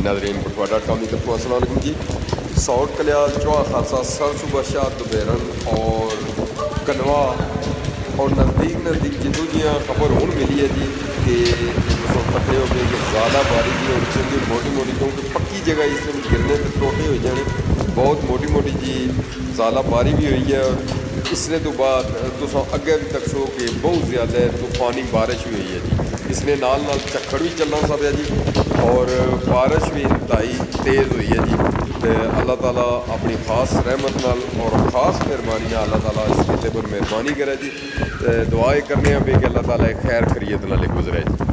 नाज़रीन पटवा.com की तरफ अस्सलाम वालेकुम जी। सौट कलियाल चौहा खासा सर सूबा शाह दुबैरन और कनवा और नज़दीक जितों दियाँ खबर हूँ मिली है जी कि पते हो गए कि ज़्यादा बारिश भी होनी चाहिए मोटी मोटी, क्योंकि पक्की जगह इस दिन गिरने तो टोटे हो जाने, बहुत मोटी मोटी जी ज़्यादा बारिश भी हुई है। और इसने तो बाद तुस अगे भी तक सो कि बहुत ज़्यादा तूफानी बारिश भी हुई है जी। इसने नाल नाल झक्खड़ भी चलना सा पाया जी और बारिश भी इंतहाई तेज़ हुई है जी। तो अल्लाह ताला अपनी खास रहमत नाल और ख़ास मेहरबानियाँ अल्लाह ताला इस किले पर मेहरबानी करे जी। दुआ करने पे कि अल्लाह ताला खैर खरीत नाल गुजरे जी।